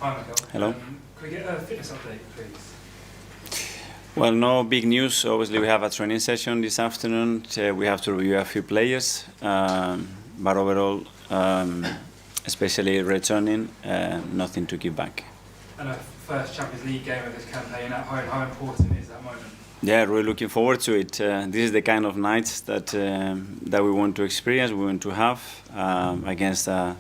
Hi, Mikel. Hello. Could we get a fitness update, please? Well, no big news. Obviously, we have a training session this afternoon. We have to review a few players, but overall, especially returning, nothing to give back. And a first Champions League game of this campaign at home, how important is that moment? Yeah, really looking forward to it. This is the kind of nights that we want to experience, we want to have against an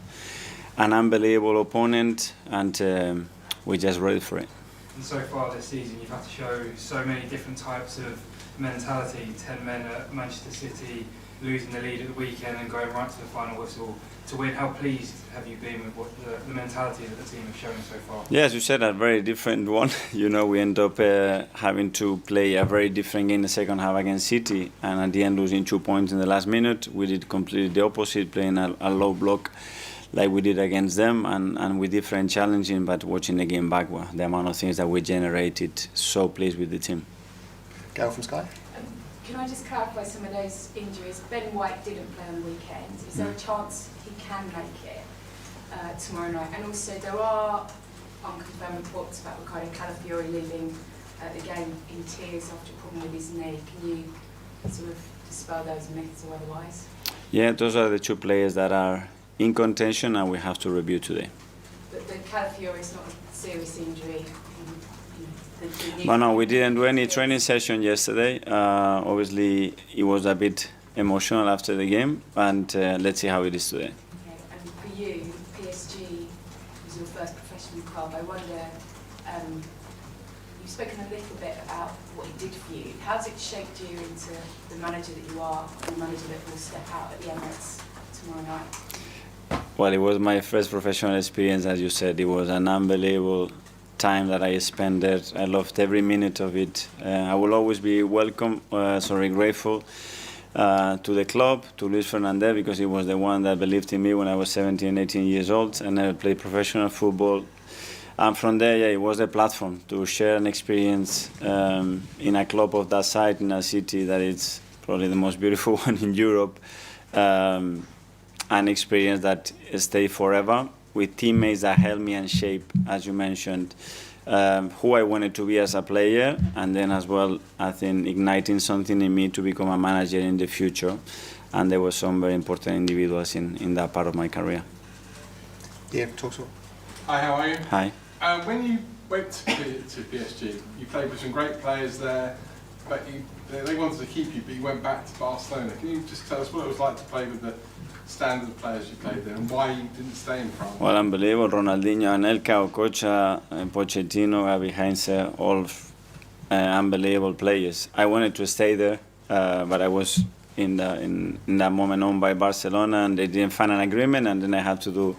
unbelievable opponent, and we're just ready for it. And so far this season, you've had to show so many different types of mentality. 10 men at Manchester City, losing the lead at the weekend and going right to the final whistle to win. How pleased have you been with what the mentality that the team have shown so far? Yeah, as you said, a very different one. You know, we end up having to play a very different game in the second half against City, and at the end losing 2 points in the last minute. We did completely the opposite, playing a low block like we did against them, and with different challenging, but watching the game back, the amount of things that we generated, so pleased with the team. Gail from Sky. Can I just clarify some of those injuries? Ben Wright didn't play on the weekend. Is there a chance he can make it tomorrow night? And also there are unconfirmed reports about Ricardo Calafiori leaving the game in tears after a problem with his knee. Can you sort of dispel those myths or otherwise? Yeah, those are the two players that are in contention and we have to review today. But the Calafiori is not a serious injury. Well, no, we didn't do any training session yesterday. Obviously, it was a bit emotional after the game, and let's see how it is today. Okay. And for you, PSG was your first professional club. I wonder, you've spoken a little bit about what it did for you. How's it shaped you into the manager that you are, and the manager that will step out at the Emirates tomorrow night? Well, it was my first professional experience, as you said. It was an unbelievable time that I spent there. I loved every minute of it. I will always be grateful to the club, to Luis Fernandez, because he was the one that believed in me when I was 17, 18 years old, and I played professional football. And from there, yeah, it was a platform to share an experience in a club of that size, in a city that is probably the most beautiful one in Europe. An experience that stayed forever, with teammates that helped me and shape, as you mentioned, who I wanted to be as a player, and then as well, I think, igniting something in me to become a manager in the future. And there were some very important individuals in that part of my career. Yeah, talk to. Hi, how are you? Hi. When you went to PSG, you played with some great players there, but they wanted to keep you, but you went back to Barcelona. Can you just tell us what it was like to play with the standard players you played there, and why you didn't stay in France? Well, unbelievable. Ronaldinho, Anelka, Okocha, Pochettino, Gavi Heinze, all unbelievable players. I wanted to stay there, but I was in that moment owned by Barcelona, and they didn't find an agreement, and then I had to do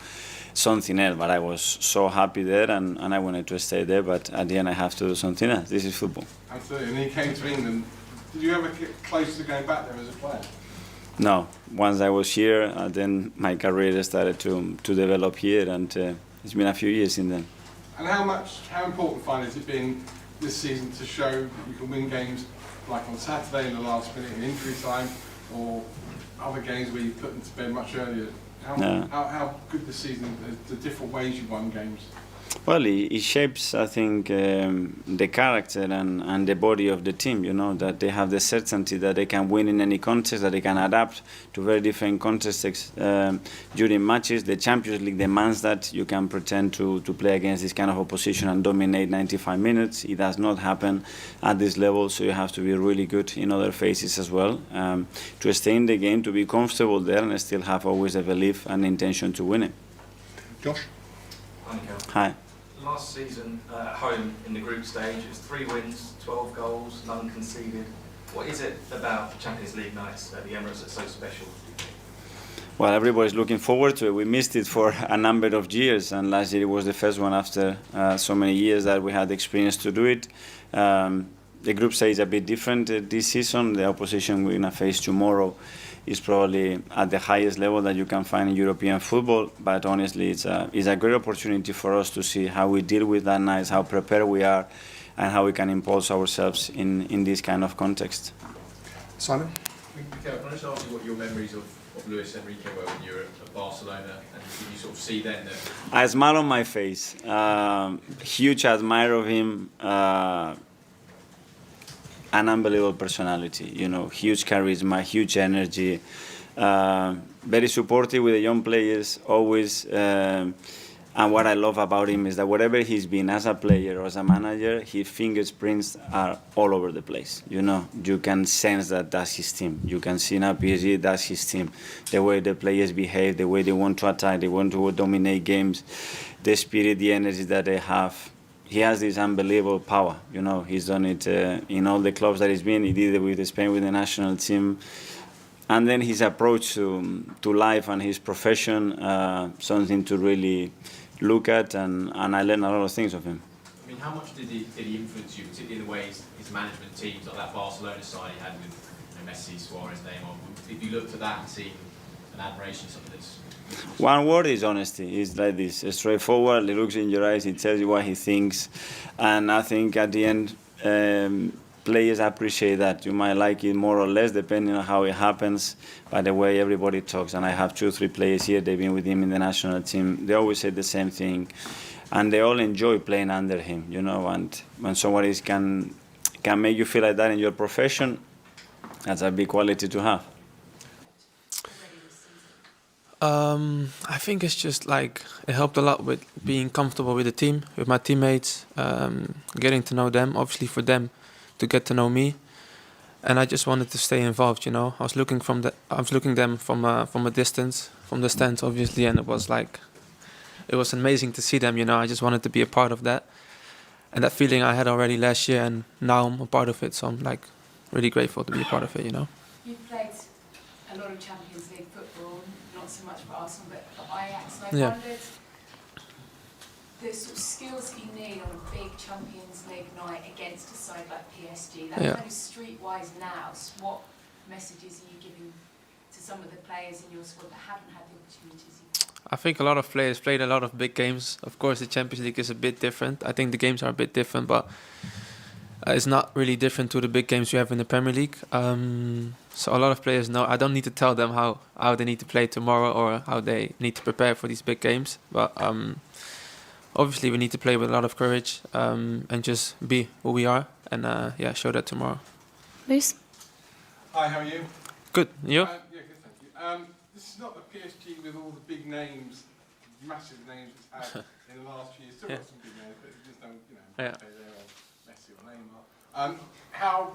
something else. But I was so happy there, and I wanted to stay there, but at the end I have to do something else. This is football. Absolutely. And then you came to England. Did you ever get close to going back there as a player? No. Once I was here, then my career started to develop here, and it's been a few years in then. And how important fun has it been this season to show that you can win games like on Saturday in the last minute in injury time, or other games where you put them to bed much earlier? How good this season, the different ways you won games? Well, it shapes, I think, the character and the body of the team, you know, that they have the certainty that they can win in any contest, that they can adapt to very different contexts during matches. The Champions League demands that you can pretend to play against this kind of opposition and dominate 95 minutes. It does not happen at this level, so you have to be really good in other phases as well to stay in the game, to be comfortable there and still have always a belief and intention to win it. Josh? Hi, Mikel. Hi. Last season at home in the group stage, it was 3 wins, 12 goals, none conceded. What is it about Champions League nights at the Emirates that's so special? Well, everybody's looking forward to it. We missed it for a number of years, and last year it was the first one after so many years that we had the experience to do it. The group stage is a bit different this season. The opposition we're going to face tomorrow is probably at the highest level that you can find in European football, but honestly it's a great opportunity for us to see how we deal with that night, how prepared we are, and how we can impose ourselves in this kind of context. Simon? Mikel, can I just ask you what your memories of of Luis Enrique were when you were at Barcelona, and did you sort of see then that? I smile on my face. Huge admirer of him. An unbelievable personality, huge charisma, huge energy, very supportive with the young players, always. And what I love about him is that wherever he's been as a player or as a manager, his fingerprints are all over the place. You can sense that that's his team. You can see now PSG, that's his team. The way the players behave, the way they want to attack, they want to dominate games, the spirit, the energy that they have. He has this unbelievable power. He's done it in all the clubs that he's been. He did it with Spain, with the national team. And then his approach to life and his profession, something to really look at, and I learned a lot of things of him. I mean, how much did he influence you, particularly in the way his management teams, like that Barcelona side he had with Messi, Suarez, Neymar? If you looked at that and see an admiration of some of this. One word is honesty. It's like this, straightforward. He looks in your eyes, he tells you what he thinks, and I think at the end, players appreciate that. You might like it more or less depending on how it happens, by the way everybody talks. And I have 2 or 3 players here, they've been with him in the national team. They always say the same thing, and they all enjoy playing under him. And when somebody can make you feel like that in your profession, that's a big quality to have. I think it's just like it helped a lot with being comfortable with the team, with my teammates, getting to know them, obviously for them to get to know me, and I just wanted to stay involved. I was looking them from a distance, from the stands, obviously, and it was amazing to see them. I just wanted to be a part of that, and that feeling I had already last year, and now I'm a part of it. So I'm really grateful to be a part of it. You've played a lot of Champions League football, not so much for Arsenal, but for Ajax. And I wondered the sort of skills that you need on a big Champions League night against a side like PSG, that kind of streetwise now. What messages are you giving to some of the players in your squad that haven't had the opportunities? I think a lot of players played a lot of big games. Of course, the Champions League is a bit different. I think the games are a bit different, but it's not really different to the big games you have in the Premier League. So a lot of players know. I don't need to tell them how they need to play tomorrow or how they need to prepare for these big games. But obviously, we need to play with a lot of courage and just be who we are and show that tomorrow. Luis? Hi, how are you? Good. You? Yeah, good, thank you. This is not the PSG with all the big names, massive names it's had in the last few years. Still got some big names, but just don't, Messi or Neymar. How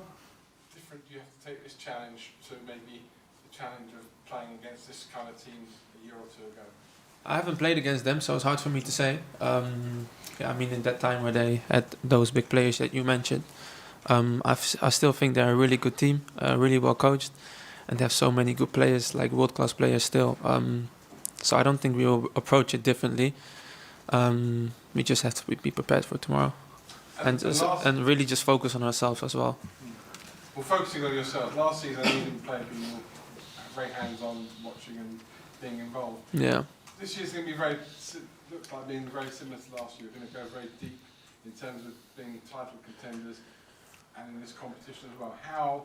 different do you have to take this challenge to maybe the challenge of playing against this kind of team a year or 2 ago? I haven't played against them, so it's hard for me to say. In that time where they had those big players that you mentioned, I still think they're a really good team, really well coached, and they have so many good players, like world-class players still. So I don't think we will approach it differently. We just have to be prepared for tomorrow, and really just focus on ourselves as well. Well, focusing on yourself. Last season, you didn't play, but you were very hands-on, watching and being involved. Yeah. This year's going to be looks like being very similar to last year. We're going to go very deep in terms of being title contenders and in this competition as well. How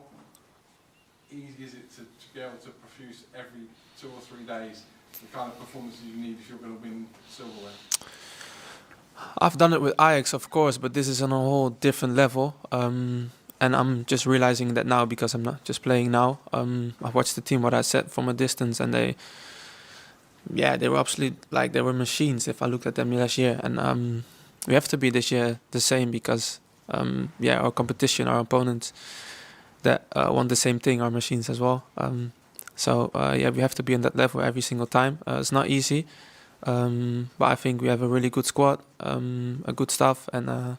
easy is it to be able to produce every 2 or 3 days the kind of performances you need if you're going to win silverware? I've done it with Ajax, of course, but this is on a whole different level. And I'm just realizing that now because I'm not just playing now. I watched the team what I said from a distance, and they were absolutely they were machines. If I looked at them last year, and we have to be this year the same because our competition, our opponents that want the same thing, are machines as well. We have to be on that level every single time. It's not easy, but I think we have a really good squad, a good staff, and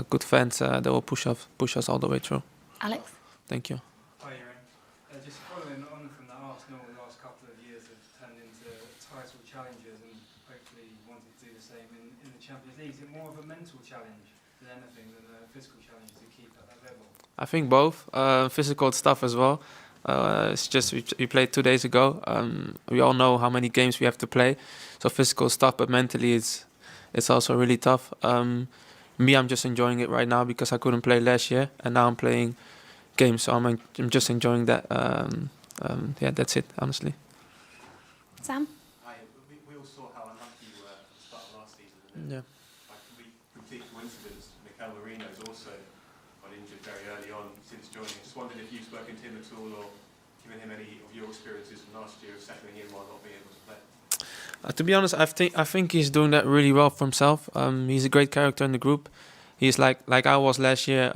good fans that will push us all the way through. Alex? Thank you. Hi, Jurrien. Just following on from that, Arsenal the last couple of years have turned into title challengers and hopefully wanted to do the same in the Champions League. Is it more of a mental challenge than anything than a physical challenge to keep at that level? I think both. Physical stuff as well. It's just we played 2 days ago. We all know how many games we have to play. So physical stuff, but mentally it's also really tough. I'm just enjoying it right now because I couldn't play last year, and now I'm playing games, so I'm just enjoying that. That's it, honestly. Sam? Hi, we all saw how unlucky you were at the start of last season. And Yeah. by complete coincidence, Mikel Arteta has also got injured very early on since joining. Just wondered if you've spoken to him at all or given him any of your experiences from last year of settling in while not being able to play. To be honest, I think he's doing that really well for himself. He's a great character in the group. He's like I was last year,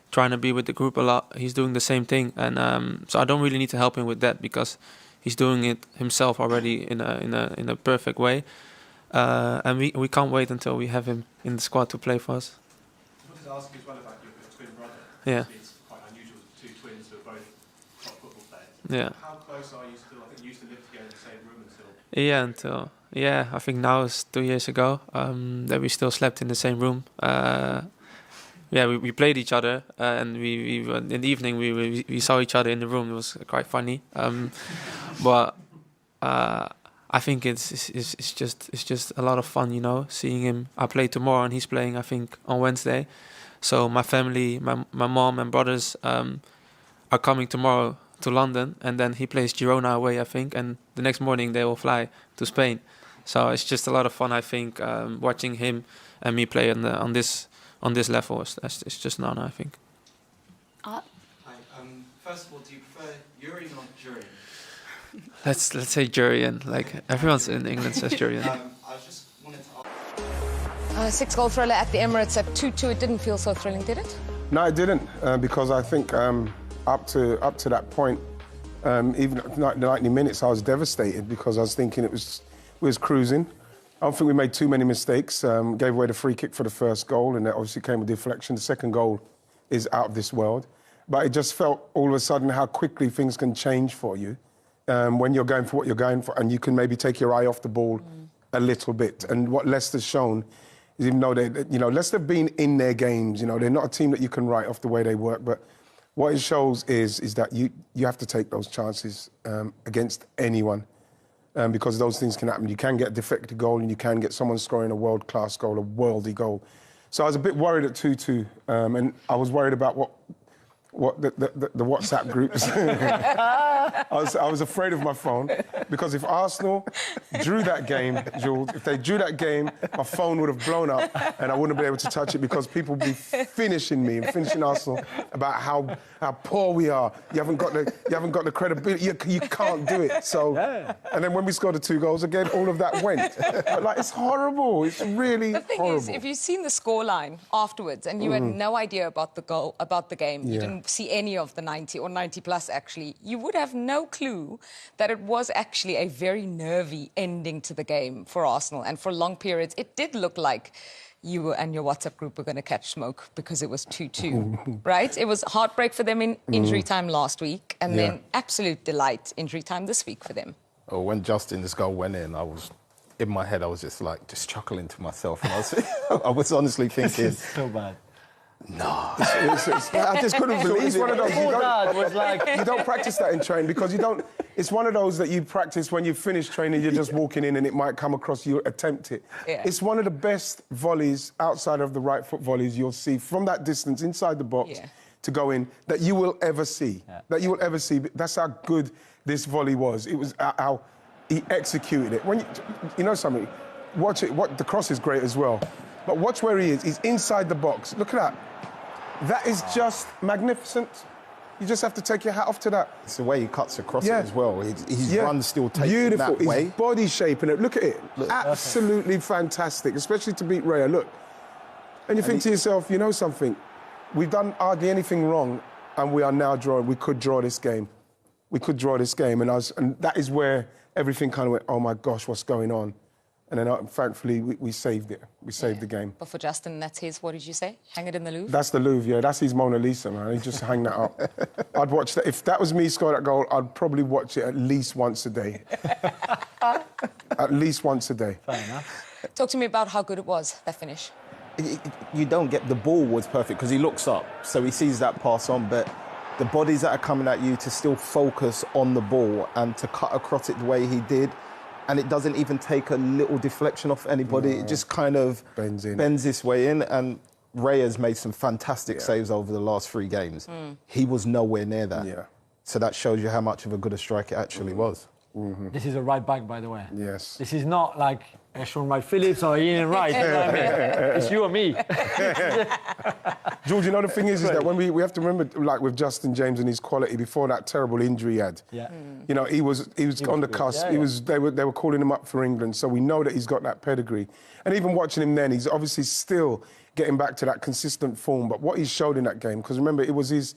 trying to be with the group a lot. He's doing the same thing, and so I don't really need to help him with that because he's doing it himself already in a perfect way. And we can't wait until we have him in the squad to play for us. I wanted to ask you as well about your twin brother. Yeah. It's quite unusual, two twins who are both top football players. Yeah. How close are you still? I think you used to live together in the same room until... I think now it's 2 years ago that we still slept in the same room. We played each other, and we in the evening we saw each other in the room. It was quite funny, but I think it's just a lot of fun, you know, seeing him. I play tomorrow, and he's playing, I think, on Wednesday. So my family, my mom and brothers are coming tomorrow to London, and then he plays Girona away, I think, and the next morning they will fly to Spain. So it's just a lot of fun, I think, watching him and me play on this level. It's just an honor, I think. Art? Hi. First of all, do you prefer Jurrien or Jurrien? Let's say Jurrien. Like everyone's in England says Jurrien. I just wanted to ask. 6-goal thriller at the Emirates at 2-2. It didn't feel so thrilling, did it? No, it didn't, because I think up to that point, even at 90 minutes, I was devastated because I was thinking we was cruising. I don't think we made too many mistakes. Gave away the free kick for the first goal, and that obviously came with deflection. The second goal is out of this world. But it just felt all of a sudden how quickly things can change for you when you're going for what you're going for, and you can maybe take your eye off the ball a little bit. And what Leicester's shown is, even though Leicester have been in their games, they're not a team that you can write off the way they work, but what it shows is that you have to take those chances against anyone. Because those things can happen. You can get a deflected goal, and you can get someone scoring a world-class goal, a worldy goal. So I was a bit worried at 2-2, and I was worried about what the WhatsApp groups. I was afraid of my phone, because if Arsenal drew that game, Jules, if they drew that game, my phone would have blown up, and I wouldn't be able to touch it because people would be finishing me and finishing Arsenal about how poor we are. You haven't got the credibility. You can't do it. So, and then when we scored the 2 goals again, all of that went. But it's horrible. It's really horrible. The thing is, if you've seen the scoreline afterwards and you had no idea about the goal, about the game, you didn't see any of the 90 or 90 plus actually, you would have no clue that it was actually a very nervy ending to the game for Arsenal. And for long periods, it did look like you and your WhatsApp group were going to catch smoke because it was 2-2, right? It was heartbreak for them in injury time last week, and then absolute delight injury time this week for them. Oh, when Justin's goal went in, in my head, I was just chuckling to myself. And I was honestly thinking... So bad. No. I just couldn't believe it's it. one of those, you don't practice that in training, because you don't... It's one of those that you practice when you finish training, you're just walking in and it might come across, you attempt it. Yeah. It's one of the best volleys, outside of the right foot volleys, you'll see from that distance, inside the box, to go in, that you will ever see. That you will ever see. That's how good this volley was. It was how he executed it. When you know something, watch it. The cross is great as well. But watch where he is. He's inside the box. Look at that. That is just magnificent. You just have to take your hat off to that. It's the way he cuts across it as well. His run still takes beautiful. That way. His body shape and it. Look at it. Absolutely fantastic, especially to beat Raya. Look. And you think to yourself, you know something? We've done hardly anything wrong, and we are now drawing. We could draw this game. We could draw this game. And that is where everything kind of went, oh my gosh, what's going on? And then, thankfully, we saved it. We saved the game. But for Justin, that's his, what did you say? Hang it in the Louvre? That's the Louvre, yeah. That's his Mona Lisa, man. He just hang that up. I'd watch that. If that was me scoring that goal, I'd probably watch it at least once a day. At least once a day. Fair enough. Talk to me about how good it was, that finish. You don't get... The ball was perfect because he looks up, so he sees that pass on, but the bodies that are coming at you to still focus on the ball and to cut across it the way he did, and it doesn't even take a little deflection off anybody. It just kind of bends this way in. And Raya's made some fantastic saves over the last 3 games. He was nowhere near that. So that shows you how much of a good a strike it actually was. This is a right back, by the way. Yes. This is not like Sean Wright Phillips or Ian Wright. You know what I mean? It's you or me. George, you know the thing is that when we have to remember, like with Justin James and his quality before that terrible injury he had. Yeah. You know, he was on the good. cusp. Yeah, They were calling him up for England, so we know that he's got that pedigree. And even watching him then, he's obviously still getting back to that consistent form. But what he showed in that game, because remember, it was his,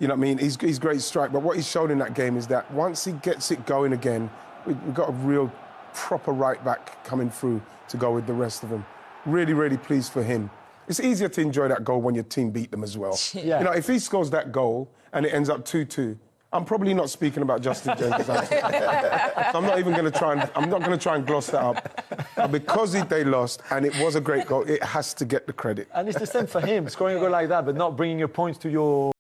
you know what I mean, he's great strike. But what he showed in that game is that once he gets it going again, we've got a real proper right back coming through to go with the rest of them. Really, really pleased for him. It's easier to enjoy that goal when your team beat them as well. Yeah. You know, if he scores that goal and it ends up 2-2, I'm probably not speaking about Justin James. So I'm not even going to try and I'm not going to try and gloss that up. But because they lost and it was a great goal, it has to get the credit. And it's the same for him, scoring a goal like that, but not bringing your points to your